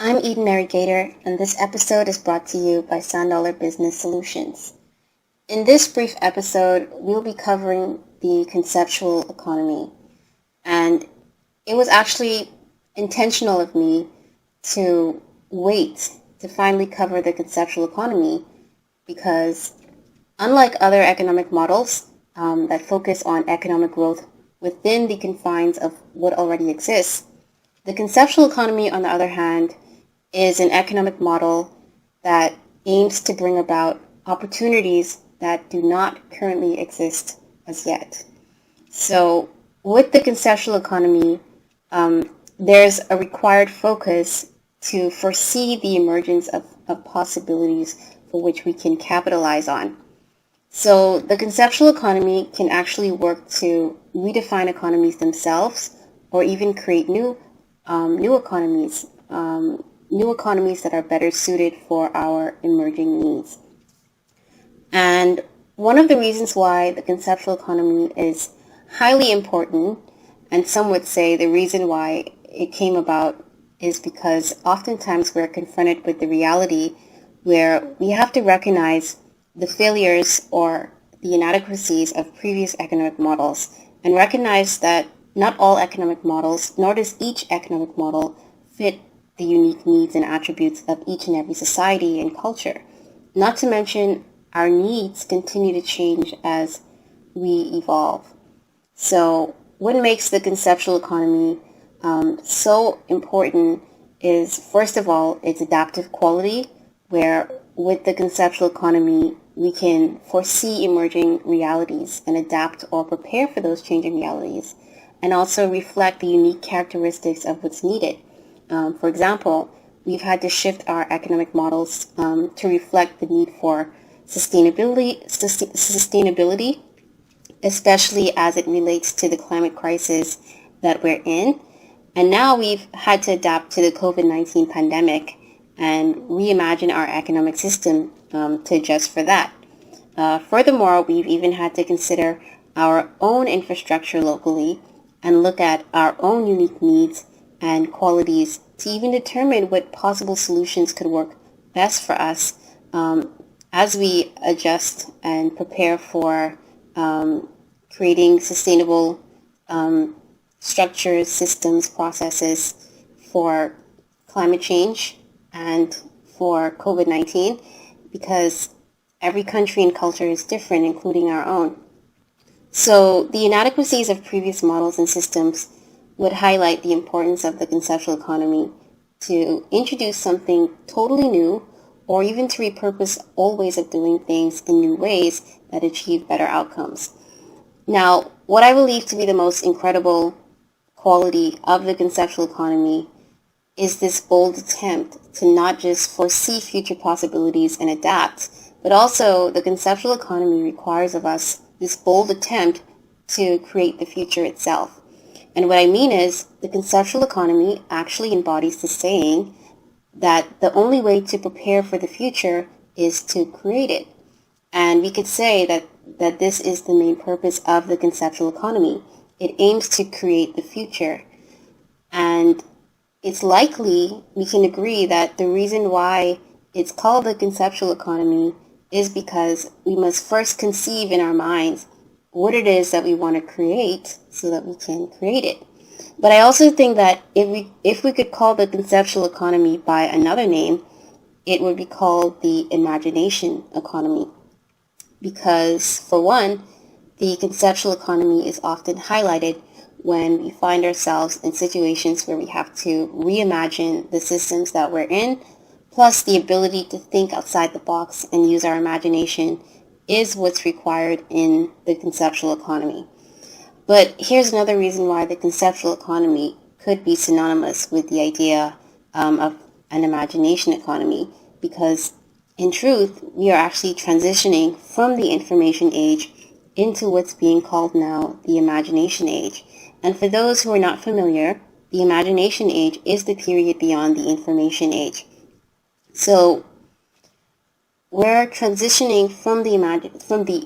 I'm Eden Navigator, and this episode is brought to you by $1 Business Solutions. In this brief episode, we'll be covering the conceptual economy, and it was actually intentional of me to wait to finally cover the conceptual economy because unlike other economic models that focus on economic growth within the confines of what already exists, the conceptual economy, on the other hand, is an economic model that aims to bring about opportunities that do not currently exist as yet. So with the conceptual economy, there's a required focus to foresee the emergence of possibilities for which we can capitalize on. So the conceptual economy can actually work to redefine economies themselves or even create new economies that are better suited for our emerging needs. And one of the reasons why the conceptual economy is highly important, and some would say the reason why it came about, is because oftentimes we're confronted with the reality where we have to recognize the failures or the inadequacies of previous economic models and recognize that not all economic models, nor does each economic model, fit the unique needs and attributes of each and every society and culture. Not to mention, our needs continue to change as we evolve. So what makes the conceptual economy so important is, first of all, its adaptive quality, where with the conceptual economy, we can foresee emerging realities and adapt or prepare for those changing realities, and also reflect the unique characteristics of what's needed. For example, we've had to shift our economic models to reflect the need for sustainability, especially as it relates to the climate crisis that we're in. And now we've had to adapt to the COVID-19 pandemic and reimagine our economic system to adjust for that. Furthermore, we've even had to consider our own infrastructure locally and look at our own unique needs and qualities to even determine what possible solutions could work best for us as we adjust and prepare for creating sustainable structures, systems, processes for climate change and for COVID-19, because every country and culture is different, including our own. So the inadequacies of previous models and systems would highlight the importance of the conceptual economy to introduce something totally new, or even to repurpose old ways of doing things in new ways that achieve better outcomes. Now, what I believe to be the most incredible quality of the conceptual economy is this bold attempt to not just foresee future possibilities and adapt, but also the conceptual economy requires of us this bold attempt to create the future itself. And what I mean is, the conceptual economy actually embodies the saying that the only way to prepare for the future is to create it. And we could say that this is the main purpose of the conceptual economy. It aims to create the future. And it's likely we can agree that the reason why it's called the conceptual economy is because we must first conceive in our minds what it is that we want to create so that we can create it. But I also think that if we could call the conceptual economy by another name, it would be called the imagination economy. Because, for one, the conceptual economy is often highlighted when we find ourselves in situations where we have to reimagine the systems that we're in, plus the ability to think outside the box and use our imagination is what's required in the conceptual economy. But here's another reason why the conceptual economy could be synonymous with the idea of an imagination economy, because in truth, we are actually transitioning from the information age into what's being called now the imagination age. And for those who are not familiar, the imagination age is the period beyond the information age. So we're transitioning from the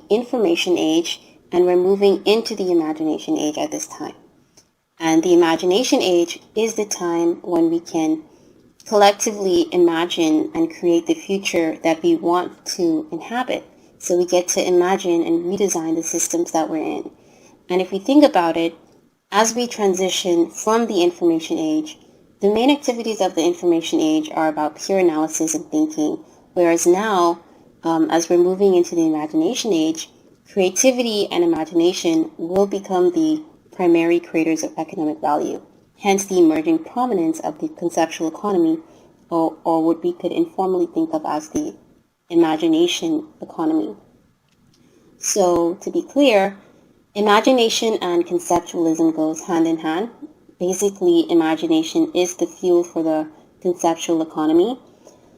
information age, and we're moving into the imagination age at this time. And the imagination age is the time when we can collectively imagine and create the future that we want to inhabit. So we get to imagine and redesign the systems that we're in. And if we think about it, as we transition from the information age, the main activities of the information age are about pure analysis and thinking, whereas now, as we're moving into the imagination age, creativity and imagination will become the primary creators of economic value, hence the emerging prominence of the conceptual economy, or what we could informally think of as the imagination economy. So, to be clear, imagination and conceptualism goes hand in hand. Basically, imagination is the fuel for the conceptual economy.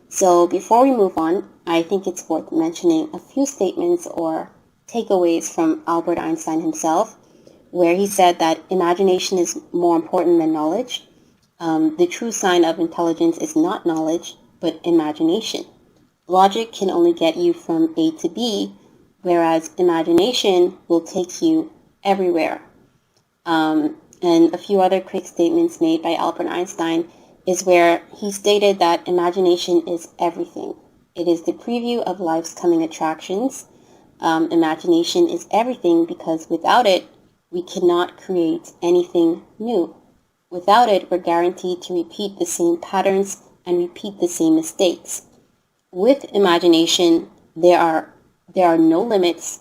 So before we move on, I think it's worth mentioning a few statements or takeaways from Albert Einstein himself, where he said that imagination is more important than knowledge. The true sign of intelligence is not knowledge, but imagination. Logic can only get you from A to B, whereas imagination will take you everywhere. And a few other quick statements made by Albert Einstein is where he stated that imagination is everything. It is the preview of life's coming attractions. Imagination is everything because without it, we cannot create anything new. Without it, we're guaranteed to repeat the same patterns and repeat the same mistakes. With imagination, there are no limits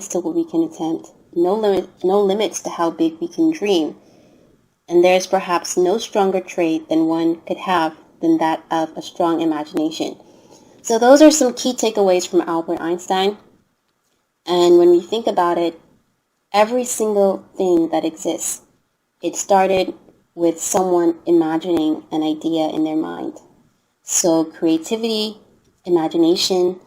to what we can attempt, no limits to how big we can dream. And there's perhaps no stronger trait than one could have than that of a strong imagination. So those are some key takeaways from Albert Einstein. And when we think about it, every single thing that exists, it started with someone imagining an idea in their mind. So creativity, imagination,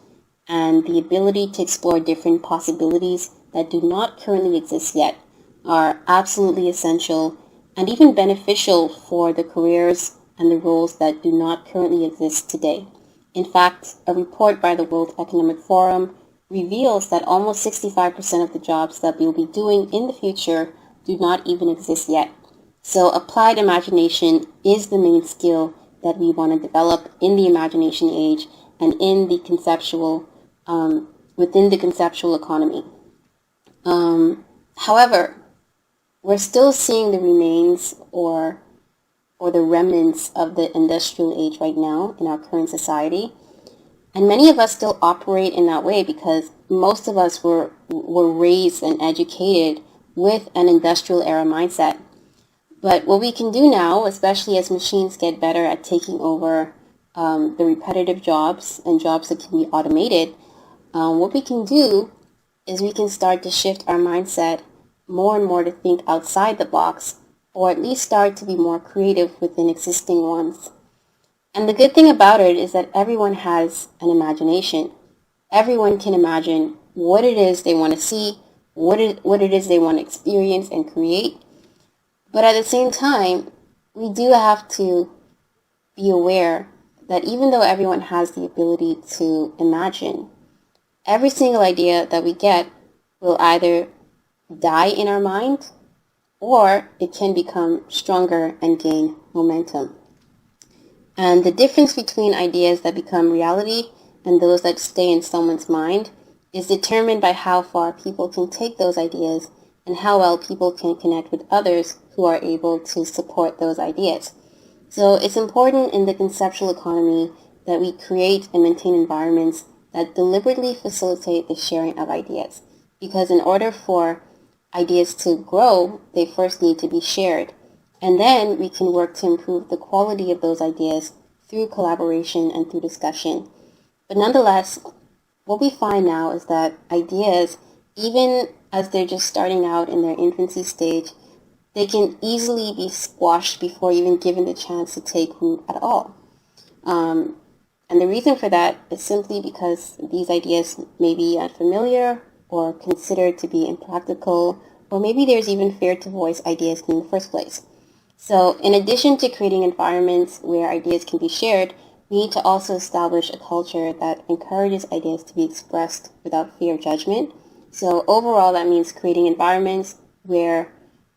and the ability to explore different possibilities that do not currently exist yet are absolutely essential and even beneficial for the careers and the roles that do not currently exist today. In fact, a report by the World Economic Forum reveals that almost 65% of the jobs that we will be doing in the future do not even exist yet. So applied imagination is the main skill that we want to develop in the imagination age and in the conceptual, within the conceptual economy. However, we're still seeing the remains or the remnants of the industrial age right now in our current society. And many of us still operate in that way because most of us were raised and educated with an industrial era mindset. But what we can do now, especially as machines get better at taking over the repetitive jobs and jobs that can be automated, what we can do is we can start to shift our mindset more and more to think outside the box, or at least start to be more creative within existing ones. And the good thing about it is that everyone has an imagination. Everyone can imagine what it is they want to see, what it is they want to experience and create. But at the same time, we do have to be aware that even though everyone has the ability to imagine, every single idea that we get will either die in our mind or it can become stronger and gain momentum. And the difference between ideas that become reality and those that stay in someone's mind is determined by how far people can take those ideas and how well people can connect with others who are able to support those ideas. So it's important in the conceptual economy that we create and maintain environments that deliberately facilitate the sharing of ideas. Because in order for ideas to grow, they first need to be shared. And then we can work to improve the quality of those ideas through collaboration and through discussion. But nonetheless, what we find now is that ideas, even as they're just starting out in their infancy stage, they can easily be squashed before even given the chance to take root at all. And the reason for that is simply because these ideas may be unfamiliar or considered to be impractical, or maybe there's even fear to voice ideas in the first place. So in addition to creating environments where ideas can be shared, we need to also establish a culture that encourages ideas to be expressed without fear of judgment. So overall, that means creating environments where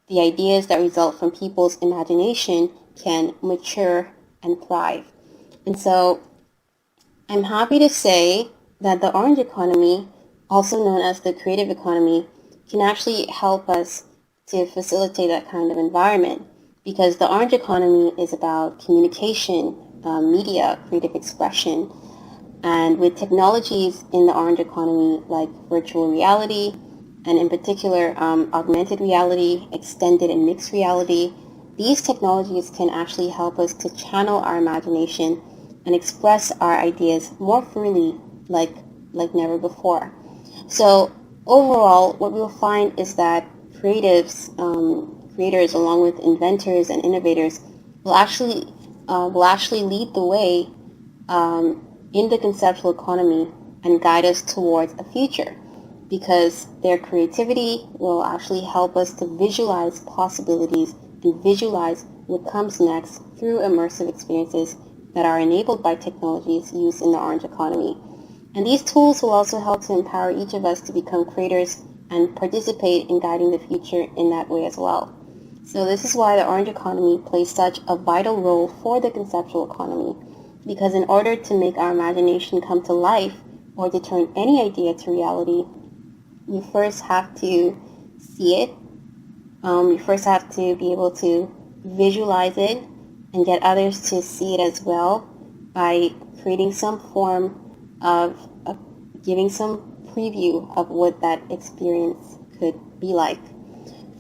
the ideas that result from people's imagination can mature and thrive. And so I'm happy to say that the orange economy, also known as the creative economy, can actually help us to facilitate that kind of environment, because the orange economy is about communication, media, creative expression, and with technologies in the orange economy like virtual reality, and in particular augmented reality, extended and mixed reality, these technologies can actually help us to channel our imagination and express our ideas more freely like never before. So overall, what we'll find is that creatives, creators, along with inventors and innovators, will actually lead the way in the conceptual economy and guide us towards a future, because their creativity will actually help us to visualize possibilities and visualize what comes next through immersive experiences that are enabled by technologies used in the orange economy. And these tools will also help to empower each of us to become creators and participate in guiding the future in that way as well. So this is why the orange economy plays such a vital role for the conceptual economy, because in order to make our imagination come to life or to turn any idea to reality, you first have to see it. You first have to be able to visualize it and get others to see it as well by creating some form of giving some preview of what that experience could be like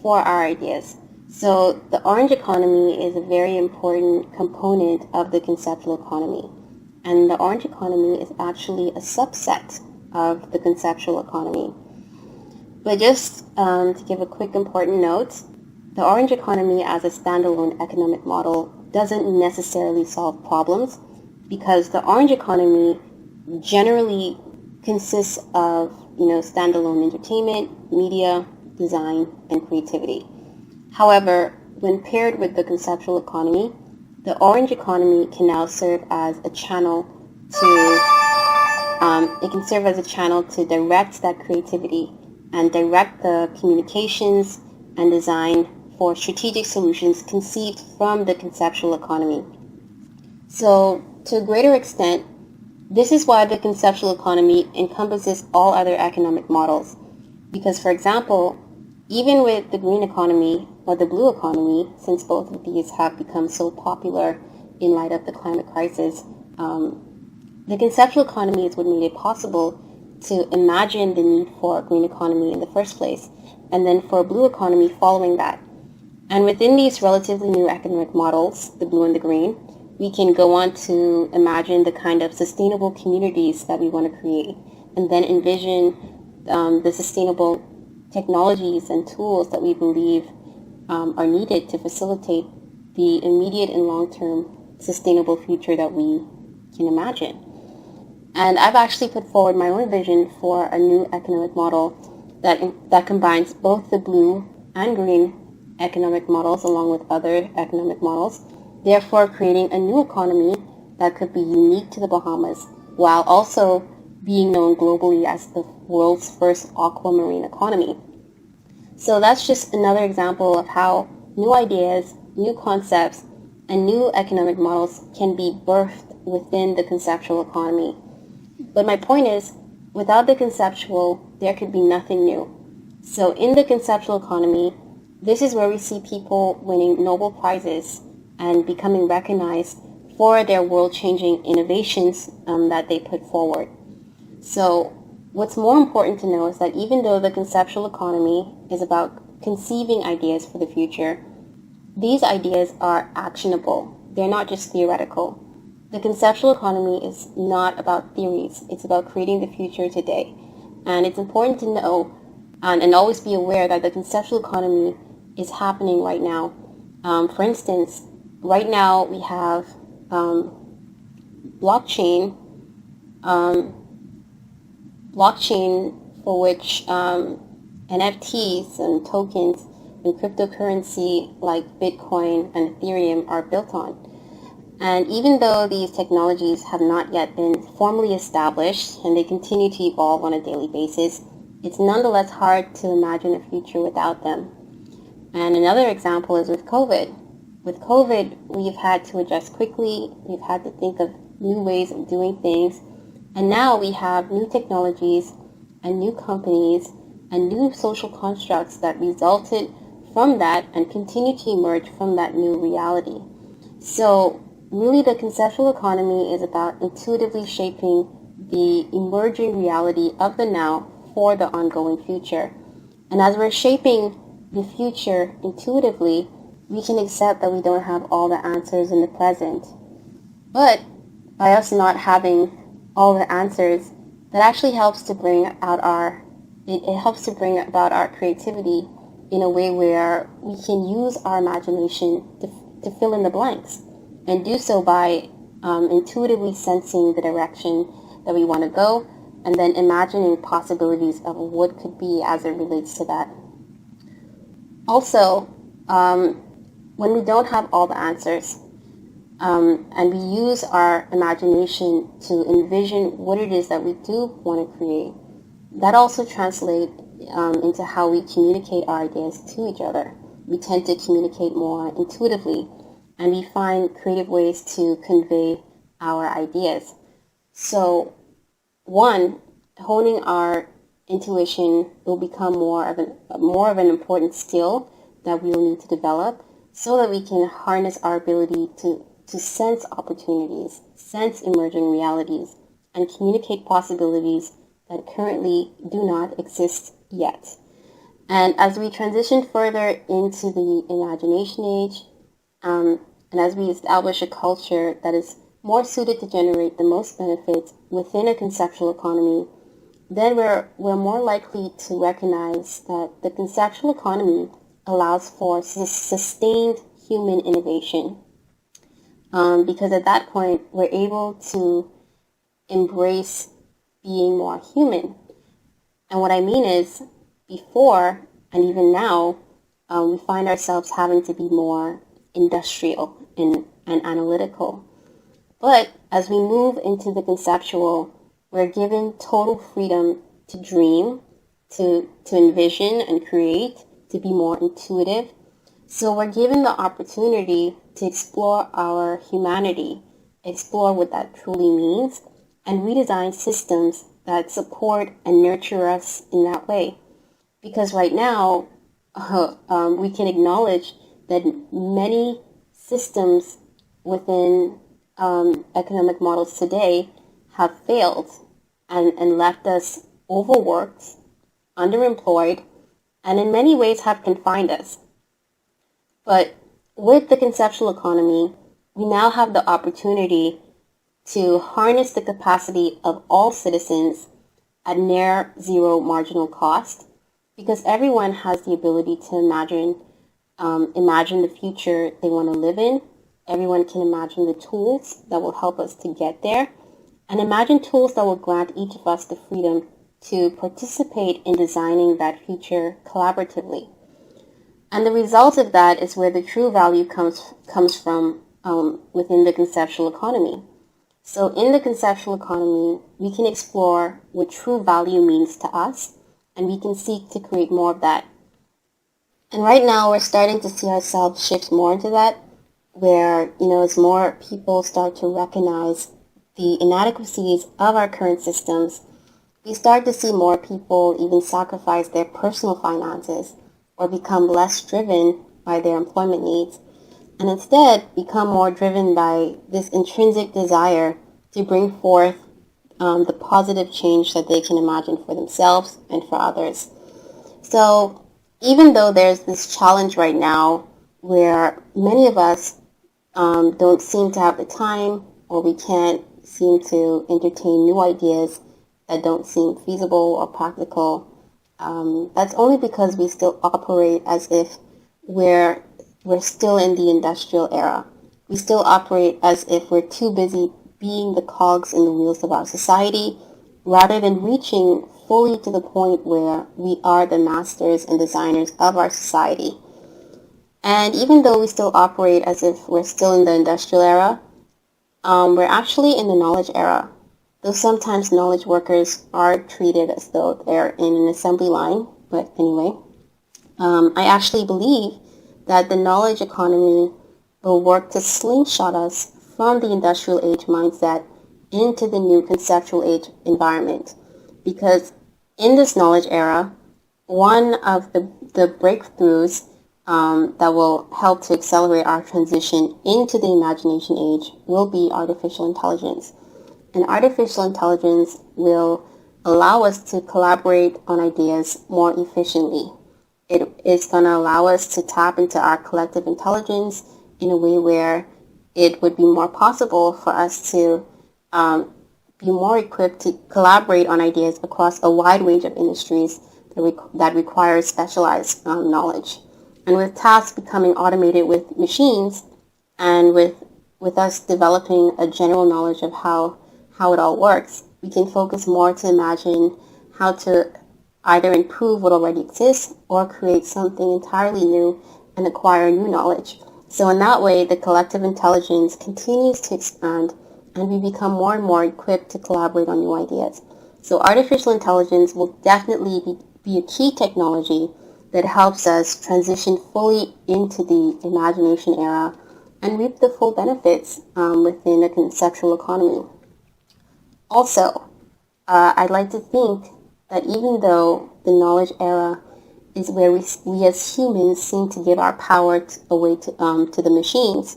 for our ideas. So the orange economy is a very important component of the conceptual economy. And the orange economy is actually a subset of the conceptual economy. But just to give a quick important note, the orange economy as a standalone economic model doesn't necessarily solve problems, because the orange economy generally consists of, standalone entertainment, media, design, and creativity. However, when paired with the conceptual economy, the orange economy can now serve as a channel to direct that creativity and direct the communications and design for strategic solutions conceived from the conceptual economy. So, to a greater extent, this is why the conceptual economy encompasses all other economic models. Because, for example, even with the green economy or the blue economy, since both of these have become so popular in light of the climate crisis, the conceptual economy is what made it possible to imagine the need for a green economy in the first place, and then for a blue economy following that. And within these relatively new economic models, the blue and the green, we can go on to imagine the kind of sustainable communities that we want to create, and then envision the sustainable technologies and tools that we believe are needed to facilitate the immediate and long-term sustainable future that we can imagine. And I've actually put forward my own vision for a new economic model that combines both the blue and green economic models along with other economic models, therefore creating a new economy that could be unique to the Bahamas, while also being known globally as the world's first aquamarine economy. So that's just another example of how new ideas, new concepts, and new economic models can be birthed within the conceptual economy. But my point is, without the conceptual, there could be nothing new. So in the conceptual economy, this is where we see people winning Nobel Prizes and becoming recognized for their world-changing innovations that they put forward. So what's more important to know is that even though the conceptual economy is about conceiving ideas for the future, these ideas are actionable. They're not just theoretical. The conceptual economy is not about theories. It's about creating the future today. And it's important to know and always be aware that the conceptual economy is happening right now. For instance, right now we have blockchain for which NFTs and tokens and cryptocurrency like Bitcoin and Ethereum are built on. And even though these technologies have not yet been formally established and they continue to evolve on a daily basis, it's nonetheless hard to imagine a future without them. And another example is with COVID. with COVID, we've had to adjust quickly. We've had to think of new ways of doing things. And now we have new technologies and new companies and new social constructs that resulted from that and continue to emerge from that new reality. So really the conceptual economy is about intuitively shaping the emerging reality of the now for the ongoing future. And as we're shaping the future intuitively, we can accept that we don't have all the answers in the present. But by us not having all the answers, that actually helps to bring out it helps to bring about our creativity in a way where we can use our imagination to fill in the blanks, and do so by intuitively sensing the direction that we want to go, and then imagining possibilities of what could be as it relates to that. Also, when we don't have all the answers, and we use our imagination to envision what it is that we do want to create, that also translates into how we communicate our ideas to each other. We tend to communicate more intuitively, and we find creative ways to convey our ideas. So, one, honing our intuition will become more of an important skill that we will need to develop, so that we can harness our ability to sense opportunities, sense emerging realities, and communicate possibilities that currently do not exist yet. And as we transition further into the imagination age, and as we establish a culture that is more suited to generate the most benefits within a conceptual economy, then we're more likely to recognize that the conceptual economy allows for sustained human innovation. Because at that point, we're able to embrace being more human. And what I mean is, before and even now, we find ourselves having to be more industrial and analytical. But as we move into the conceptual, we're given total freedom to dream, to envision and create, to be more intuitive. So we're given the opportunity to explore our humanity, explore what that truly means, and redesign systems that support and nurture us in that way. Because right now, we can acknowledge that many systems within economic models today have failed and left us overworked, underemployed, and in many ways have confined us. But with the conceptual economy, we now have the opportunity to harness the capacity of all citizens at near zero marginal cost, because everyone has the ability to imagine the future they want to live in. Everyone can imagine the tools that will help us to get there, and imagine tools that will grant each of us the freedom to participate in designing that future collaboratively. And the result of that is where the true value comes from within the conceptual economy. So in the conceptual economy, we can explore what true value means to us, and we can seek to create more of that. And right now, we're starting to see ourselves shift more into that, where, as more people start to recognize the inadequacies of our current systems, we start to see more people even sacrifice their personal finances or become less driven by their employment needs, and instead become more driven by this intrinsic desire to bring forth the positive change that they can imagine for themselves and for others. So even though there's this challenge right now where many of us don't seem to have the time, or we can't seem to entertain new ideas that don't seem feasible or practical, that's only because we still operate as if we're still in the industrial era. We still operate as if we're too busy being the cogs in the wheels of our society, rather than reaching fully to the point where we are the masters and designers of our society. And even though we still operate as if we're still in the industrial era, we're actually in the knowledge era. Though sometimes knowledge workers are treated as though they're in an assembly line. But anyway, I actually believe that the knowledge economy will work to slingshot us from the industrial age mindset into the new conceptual age environment. Because in this knowledge era, one of the breakthroughs that will help to accelerate our transition into the imagination age will be artificial intelligence. And artificial intelligence will allow us to collaborate on ideas more efficiently. It is going to allow us to tap into our collective intelligence in a way where it would be more possible for us to be more equipped to collaborate on ideas across a wide range of industries that require specialized knowledge. And with tasks becoming automated with machines, and with us developing a general knowledge of how it all works, we can focus more to imagine how to either improve what already exists or create something entirely new and acquire new knowledge. So in that way, the collective intelligence continues to expand and we become more and more equipped to collaborate on new ideas. So artificial intelligence will definitely be a key technology that helps us transition fully into the imagination era and reap the full benefits within a conceptual economy. Also, I'd like to think that even though the knowledge era is where we as humans seem to give our power away to the machines,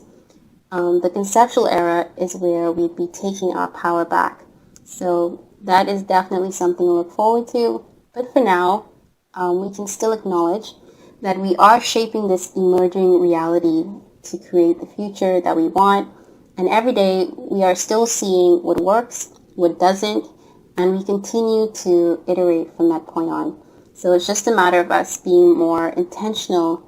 the conceptual era is where we'd be taking our power back. So that is definitely something to look forward to. But for now, we can still acknowledge that we are shaping this emerging reality to create the future that we want. And every day we are still seeing what works, what doesn't, and we continue to iterate from that point on. So it's just a matter of us being more intentional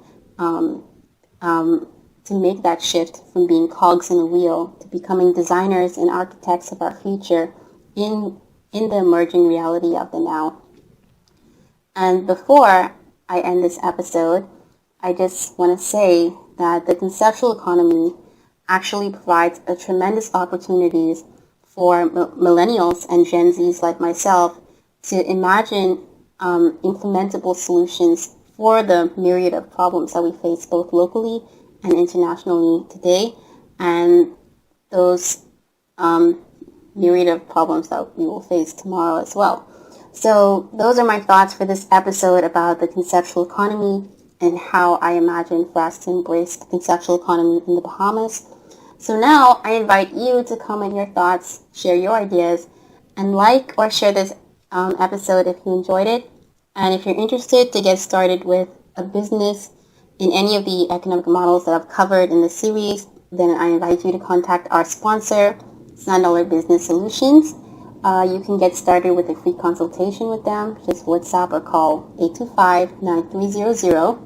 to make that shift from being cogs in a wheel to becoming designers and architects of our future in the emerging reality of the now. And before I end this episode, I just want to say that the conceptual economy actually provides a tremendous opportunities for millennials and Gen Zs like myself to imagine implementable solutions for the myriad of problems that we face both locally and internationally today, and those myriad of problems that we will face tomorrow as well. So those are my thoughts for this episode about the conceptual economy and how I imagine for us to embrace the conceptual economy in the Bahamas. So now I invite you to comment your thoughts, share your ideas, and like or share this episode if you enjoyed it. And if you're interested to get started with a business in any of the economic models that I've covered in the series, then I invite you to contact our sponsor, Sand Dollar Business Solutions. You can get started with a free consultation with them. Just WhatsApp or call 825-9300.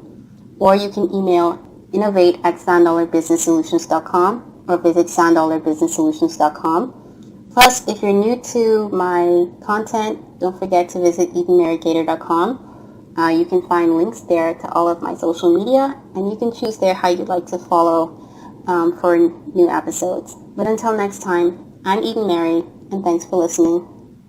Or you can email innovate@sanddollarbusinesssolutions.com or visit sanddollarbusinesssolutions.com. Plus, if you're new to my content, don't forget to visit EdenMaryGator.com. You can find links there to all of my social media, and you can choose there how you'd like to follow for new episodes. But until next time, I'm Eden Mary, and thanks for listening.